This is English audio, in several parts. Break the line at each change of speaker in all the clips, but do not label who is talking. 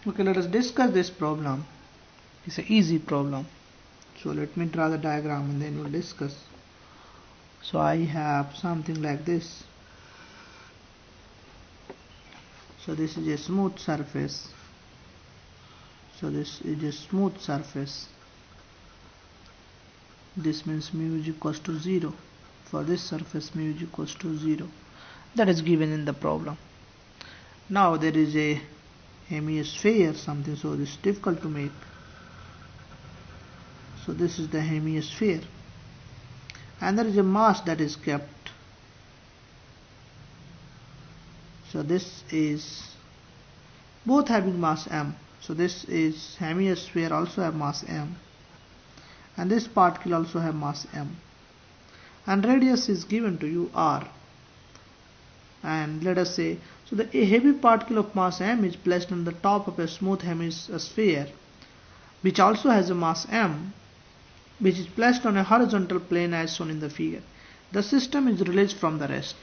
Okay, let us discuss this problem. It's an easy problem. So let me draw the diagram and then we'll discuss. So I have something like this. So this is a smooth surface. So this is a smooth surface. This means mu is equals to 0. For this surface mu is equals to 0. That is given in the problem. Now there is a hemisphere something, so this is difficult to make. So this is the hemisphere, and there is a mass that is kept. So this is both having mass m. So this is hemisphere also have mass m, and this particle also have mass m, and radius is given to you r. And let us say, so the a heavy particle of mass m is placed on the top of a smooth hemisphere, which also has a mass m, which is placed on a horizontal plane as shown in the figure. The system is released from the rest.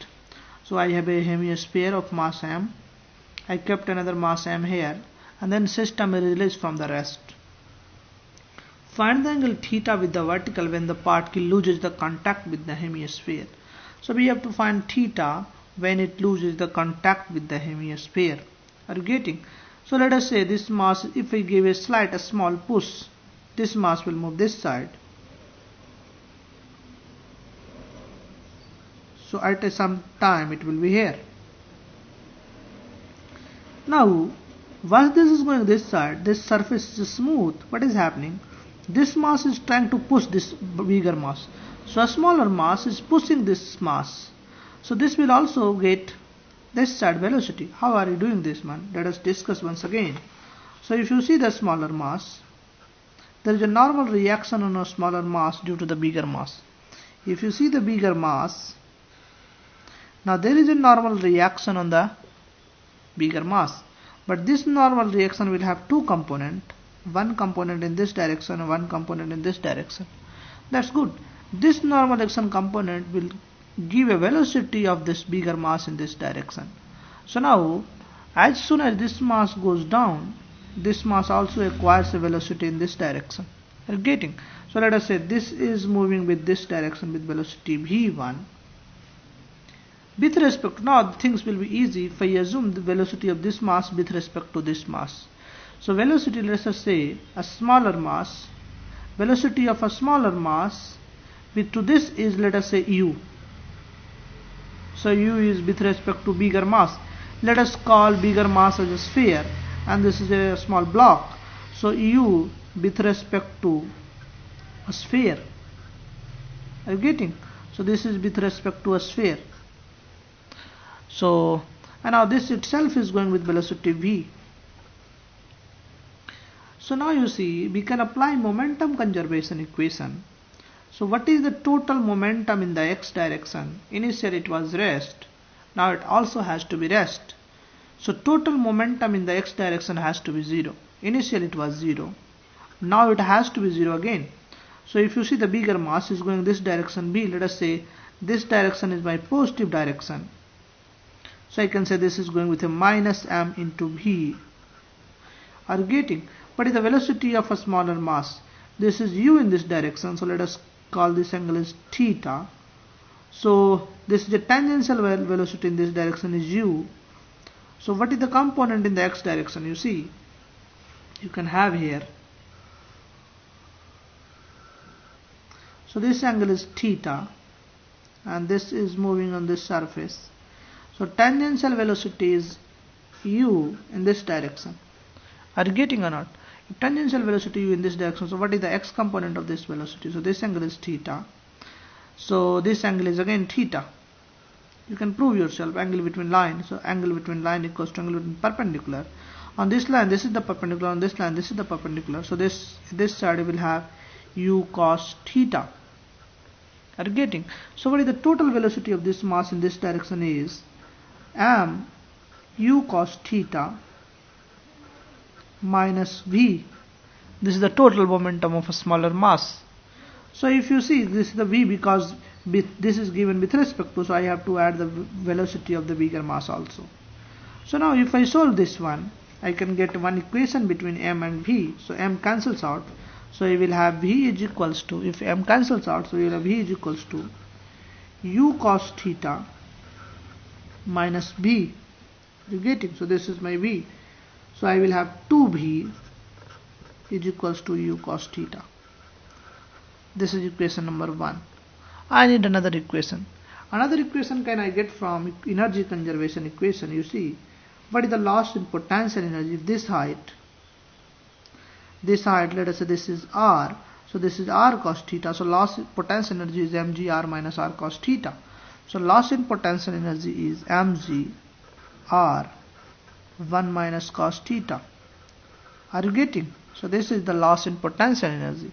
So I have a hemisphere of mass m, I kept another mass m here, and then system is released from the rest. Find the angle theta with the vertical when the particle loses the contact with the hemisphere. So we have to find theta when it loses the contact with the hemisphere. Are you getting? So let us say this mass, if we give a small push, this mass will move this side. So at some time it will be here. Now once this is going this side, this surface is smooth. What is happening? This mass is trying to push this bigger mass. So a smaller mass is pushing this mass. So this will also get this side velocity. How are you doing this, man? Let us discuss once again. So if you see the smaller mass, there is a normal reaction on a smaller mass due to the bigger mass. If you see the bigger mass, now there is a normal reaction on the bigger mass. But this normal reaction will have two components. One component in this direction and one component in this direction. That's good. This normal action component will give a velocity of this bigger mass in this direction. So now as soon as this mass goes down, this mass also acquires a velocity in this direction. Are you getting? So let us say this is moving with this direction with velocity v1. With respect to, now things will be easy if I assume the velocity of this mass with respect to this mass. So velocity, let us say a smaller mass, velocity of a smaller mass with to this is, let us say, u. So u is with respect to bigger mass. Let us call bigger mass as a sphere, and this is a small block. So u with respect to a sphere. Are you getting? So this is with respect to a sphere. So and now this itself is going with velocity v. So now you see we can apply momentum conservation equation. So what is the total momentum in the x direction? Initially it was rest, now it also has to be rest. So total momentum in the x direction has to be 0. Initially it was 0, now it has to be 0 again. So if you see the bigger mass is going this direction b, let us say this direction is my positive direction. So I can say this is going with a minus m into v. Are you getting? What is the velocity of a smaller mass? This is u in this direction, so let us call this angle as theta. So this is a tangential velocity in this direction is u. So what is the component in the x direction? You see, you can have here. So this angle is theta, and this is moving on this surface. So tangential velocity is u in this direction. Are you getting or not? If tangential velocity u in this direction, so what is the x component of this velocity? So this angle is theta. So this angle is again theta. You can prove yourself angle between line. So angle between line equals to angle between perpendicular. On this line this is the perpendicular, on this line this is the perpendicular. So this side will have u cos theta. Are you getting? So what is the total velocity of this mass in this direction is m u cos theta minus v. This is the total momentum of a smaller mass. So if you see, this is the v because this is given with respect to, so I have to add the velocity of the bigger mass also. So now if I solve this one, I can get one equation between m and v. So m cancels out. So you will have v is equals to, if m cancels out, so you will have v is equals to u cos theta minus b. You getting? So this is my v. So I will have 2v is equals to u cos theta. This is equation number 1. I need another equation. Another equation can I get from energy conservation equation. You see, what is the loss in potential energy? If this height, let us say this is r, so this is r cos theta. So loss in potential energy is mgr minus r cos theta. So loss in potential energy is mgr 1 minus cos theta. Are you getting? So this is the loss in potential energy.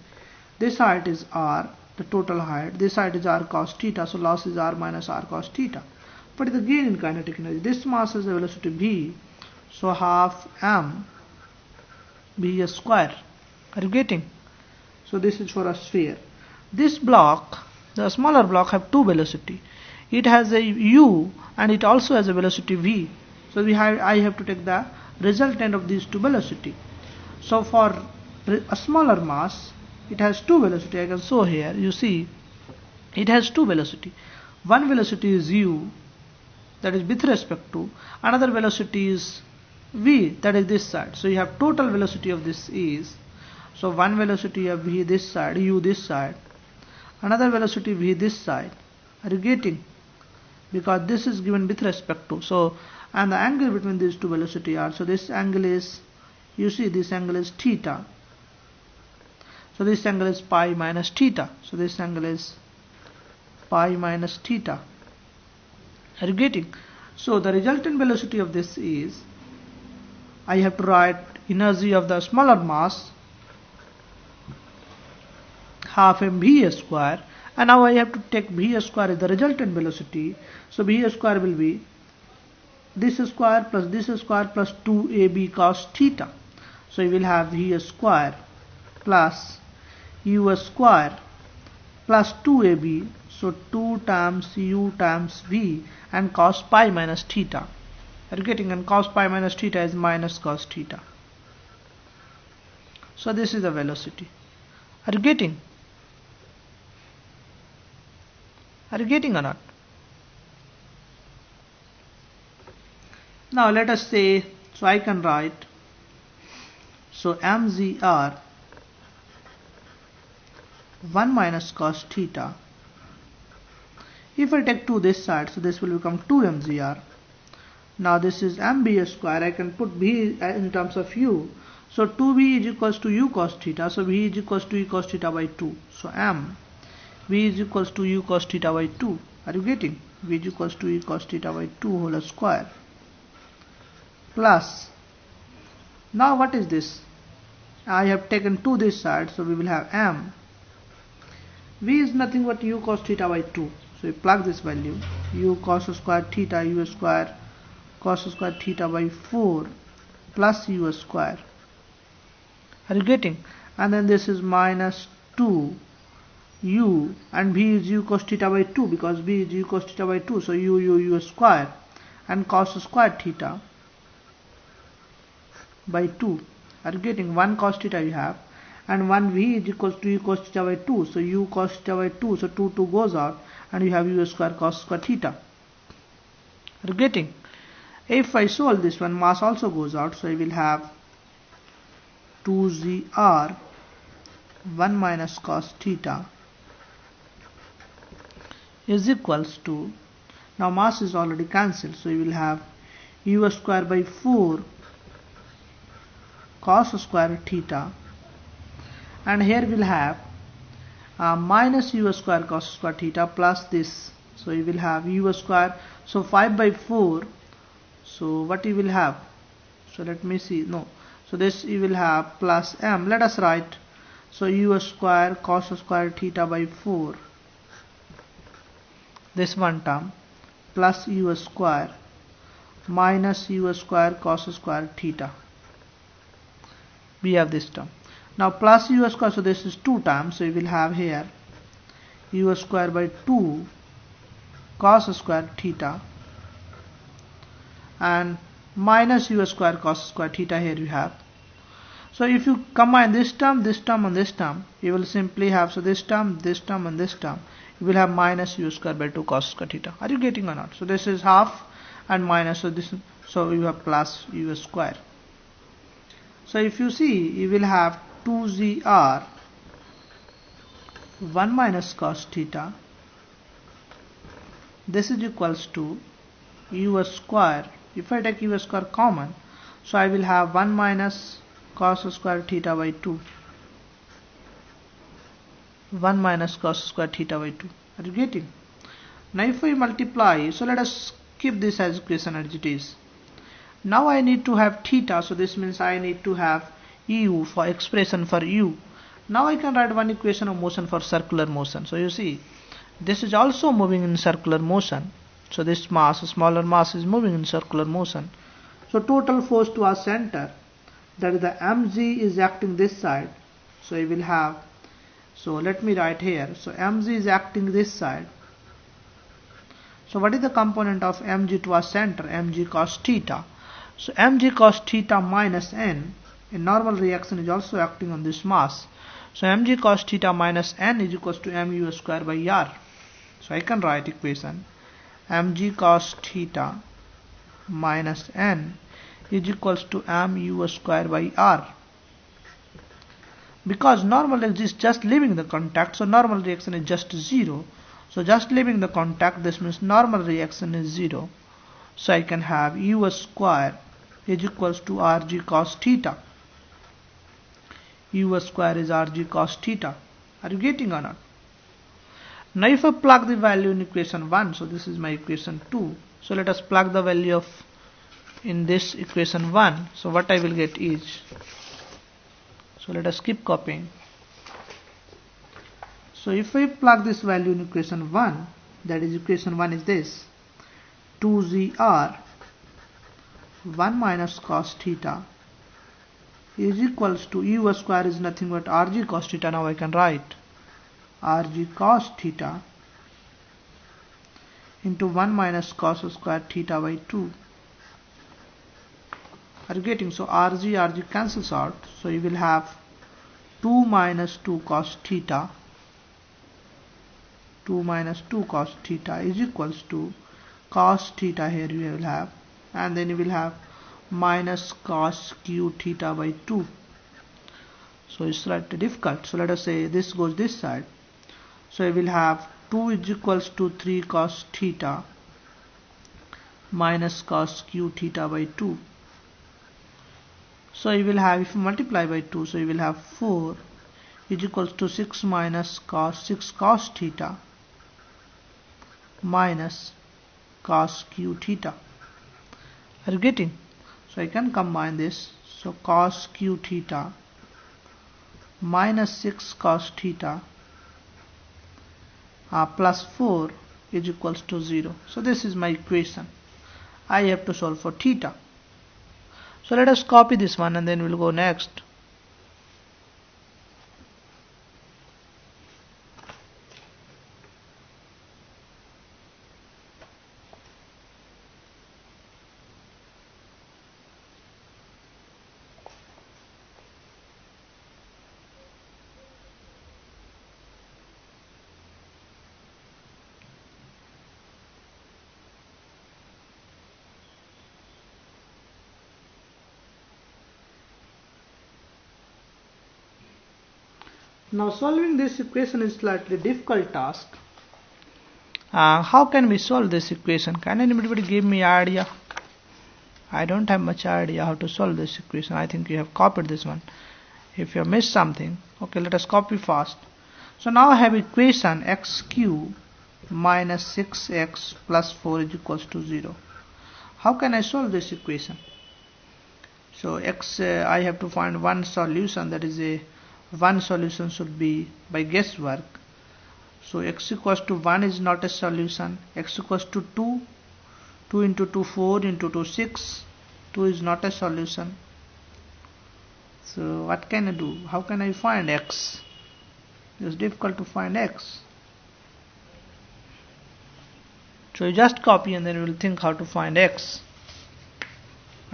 This height is r, the total height. This height is r cos theta. So loss is r minus r cos theta. What is the gain in kinetic energy? This mass has a velocity v. So half m v square. Are you getting? So this is for a sphere. This block, the smaller block, have two velocity. It has a u and it also has a velocity v. So I have to take the resultant of these two velocity. So for a smaller mass, it has two velocity. I can show here. You see, it has two velocity. One velocity is u, that is with respect to. Another velocity is v, that is this side. So you have total velocity of this is. So one velocity of v this side, u this side. Another velocity v this side. Are you getting? Because this is given with respect to. So, and the angle between these two velocity are. So this angle is, you see, this angle is theta. So this angle is pi minus theta. So this angle is pi minus theta. Are you getting? So the resultant velocity of this is, I have to write energy of the smaller mass half mv square, and now I have to take v square as the resultant velocity. So v square will be this square plus 2ab cos theta. So you will have v square plus u square plus 2ab, so 2 times u times v, and cos pi minus theta. Are you getting? And cos pi minus theta is minus cos theta. So this is the velocity. Are you getting? Are you getting or not? Now let us say, so I can write, so mgr 1 minus cos theta. If I take 2 this side, so this will become 2 mgr. Now this is mb square. I can put b in terms of u. So 2b is equals to u cos theta. So v is equals to u cos theta by 2. So m v is equals to u cos theta by 2. Are you getting? V is equals to u cos theta by 2 whole square. Plus, now what is this? I have taken 2 this side, so we will have m. V is nothing but u cos theta by 2. So we plug this value, u cos square theta, u square cos square theta by 4 plus u square. Are you getting? And then this is minus 2 u, and v is u cos theta by 2, because v is u cos theta by 2. So u square and cos square theta by 2. Are you getting? 1 cos theta you have, and 1 v is equals to u cos theta by 2. So u cos theta by 2. So 2 goes out, and you have u square cos square theta. Are you getting? If I solve this one, mass also goes out. So I will have 2gr 1 minus cos theta is equals to, now mass is already cancelled, so you will have u square by 4 cos square theta, and here we'll have minus u square cos square theta plus this. So you will have u square, so 5 by 4. So what you will have? So let me see. No. So this you will have plus m. Let us write. So u square cos square theta by 4. This one term plus u square minus u square cos square theta. We have this term. Now plus u square, so this is 2 times. So you will have here u square by 2 cos square theta, and minus u square cos square theta here you have. So if you combine this term, and this term, you will simply have, so this term, and this term, you will have minus u square by 2 cos square theta. Are you getting or not? So this is half and minus, so this, so you have plus u square. So if you see, you will have 2zr 1 minus cos theta. This is equals to u square. If I take u square common, so I will have 1 minus cos square theta by 2. 1 minus cos square theta by 2. Are you getting? Now if I multiply, so let us keep this as equation as it is. Now I need to have theta, so this means I need to have u for expression for u. Now I can write one equation of motion for circular motion. So you see, this is also moving in circular motion. So this mass, smaller mass, is moving in circular motion. So total force towards center, that is the mg, is acting this side. So you will have, so let me write here, so mg is acting this side. So what is the component of mg towards center? Mg cos theta. So mg cos theta minus n, in normal reaction, is also acting on this mass. So mg cos theta minus n is equals to mu square by r. So I can write equation mg cos theta minus n is equals to mu square by r. Because normal is just leaving the contact, so normal reaction is just 0. So just leaving the contact, this means normal reaction is 0. So I can have u square is equals to rg cos theta. U square is rg cos theta. Are you getting or not? Now if I plug the value in equation 1, so this is my equation 2. So let us plug the value of in this equation 1. So what I will get is, so let us keep copying. So if I plug this value in equation 1, that is equation 1 is this, 2zr 1 minus cos theta is equals to u square is nothing but rg cos theta. Now I can write rg cos theta into 1 minus cos square theta by 2. Are you getting? So rg cancels out, so you will have 2 minus 2 cos theta, 2 minus 2 cos theta is equals to cos theta, here you will have, and then you will have minus cos q theta by 2. So it's slightly difficult, so let us say this goes this side. So you will have 2 is equals to 3 cos theta minus cos q theta by 2. So you will have, if you multiply by 2, so you will have 4 is equals to 6 minus cos 6 cos theta minus cos q theta. Are you getting? So I can combine this. So cos q theta minus 6 cos theta plus 4 is equals to 0. So this is my equation. I have to solve for theta. So let us copy this one and then we'll go next. Now solving this equation is slightly difficult task. How can we solve this equation? Can anybody give me idea? I don't have much idea how to solve this equation. I think you have copied this one. If you have missed something, okay, let us copy fast. So now I have equation x cube minus 6x plus 4 is equals to 0. How can I solve this equation? So x, I have to find one solution, that is one solution should be by guesswork. So x equals to 1 is not a solution. X equals to 2, 2 into 2 4, into 2 6, 2 is not a solution. So what can I do? How can I find x? It's difficult to find x. So you just copy and then we will think how to find x.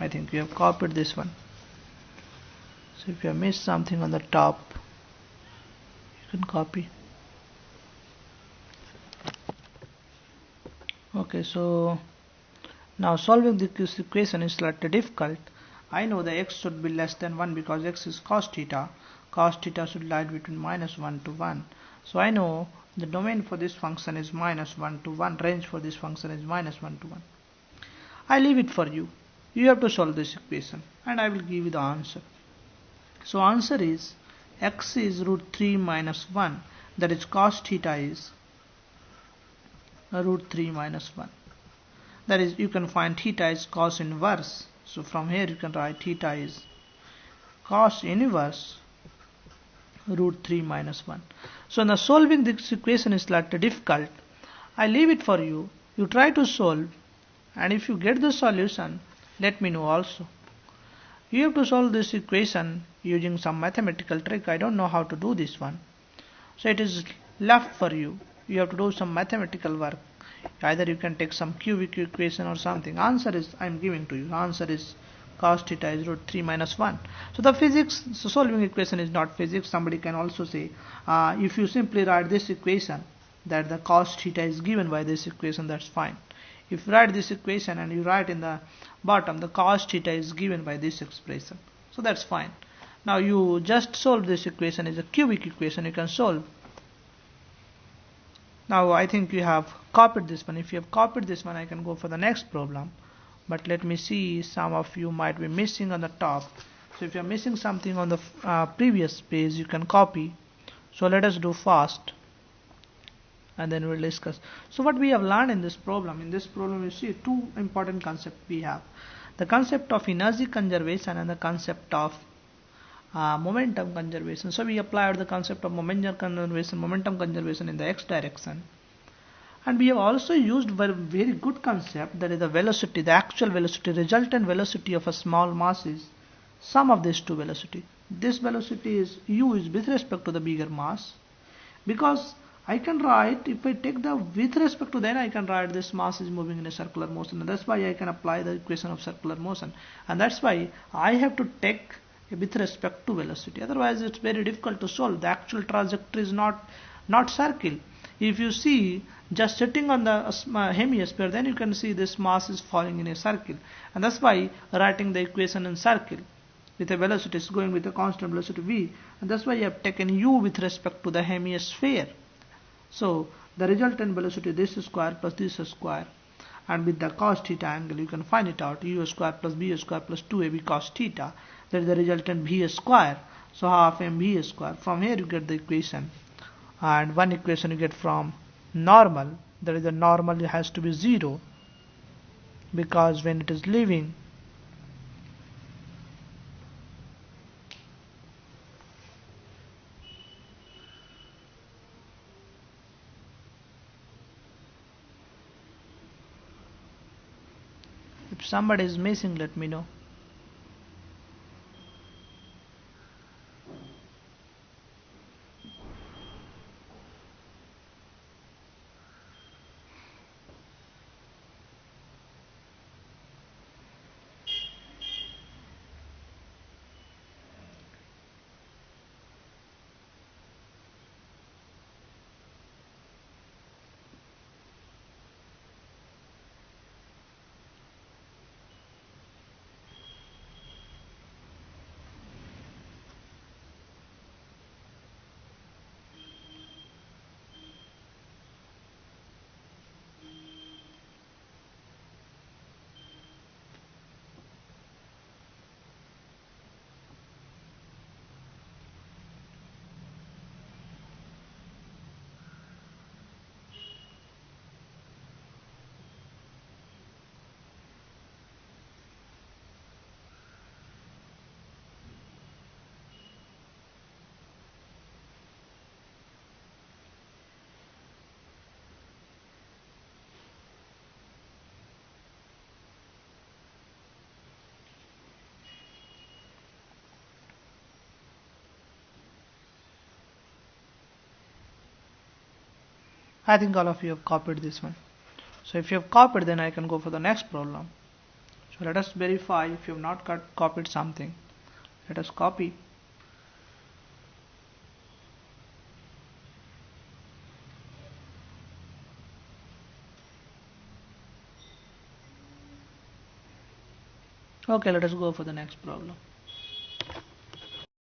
I think you have copied this one. So if you have missed something on the top, you can copy. Okay, so now solving this equation is slightly difficult. I know the x should be less than 1 because x is cos theta. Cos theta should lie between minus 1 to 1. So I know the domain for this function is minus 1 to 1. Range for this function is minus 1 to 1. I leave it for you. You have to solve this equation and I will give you the answer. So answer is x is root 3 minus 1. That is cos theta is root 3 minus 1. That is, you can find theta is cos inverse. So from here you can write theta is cos inverse root 3 minus 1. So now solving this equation is slightly difficult. I leave it for you. You try to solve, and if you get the solution, let me know also. You have to solve this equation using some mathematical trick. I don't know how to do this one. So it is left for you. You have to do some mathematical work. Either you can take some cubic equation or something. Answer is I am giving to you. Answer is cos theta is root 3 minus 1. So the physics, so solving equation is not physics. Somebody can also say if you simply write this equation that the cos theta is given by this equation, that's fine. If you write this equation and you write in the bottom the cos theta is given by this expression, so that's fine. Now you just solve this equation is a cubic equation, you can solve. Now I think you have copied this one. If you have copied this one, I can go for the next problem. But let me see, some of you might be missing on the top. So if you are missing something on the previous page, you can copy. So let us do fast and then we'll discuss. So what we have learned in this problem you see two important concepts we have. The concept of energy conservation and the concept of momentum conservation. So we applied the concept of momentum conservation in the x direction, and we have also used very good concept, that is the velocity, the actual velocity, resultant velocity of a small mass is sum of these two velocity. This velocity is u is with respect to the bigger mass, because I can write, if I take the with respect to, then I can write this mass is moving in a circular motion, and that's why I can apply the equation of circular motion, and that's why I have to take with respect to velocity. Otherwise it's very difficult to solve. The actual trajectory is not circle. If you see just sitting on the hemisphere, then you can see this mass is falling in a circle, and that's why writing the equation in circle with a velocity is going with a constant velocity v, and that's why I have taken u with respect to the hemisphere. So the resultant velocity, this square plus this square, and with the cos theta angle you can find it out, u square plus b square plus 2ab cos theta, that is the resultant v square. So half mv square. From here you get the equation, and one equation you get from normal, that is the normal has to be 0, because when it is leaving, if somebody is missing, let me know. I think all of you have copied this one. So if you have copied, then I can go for the next problem. Let us verify if you have not copied something. Let us copy. Okay, let us go for the next problem.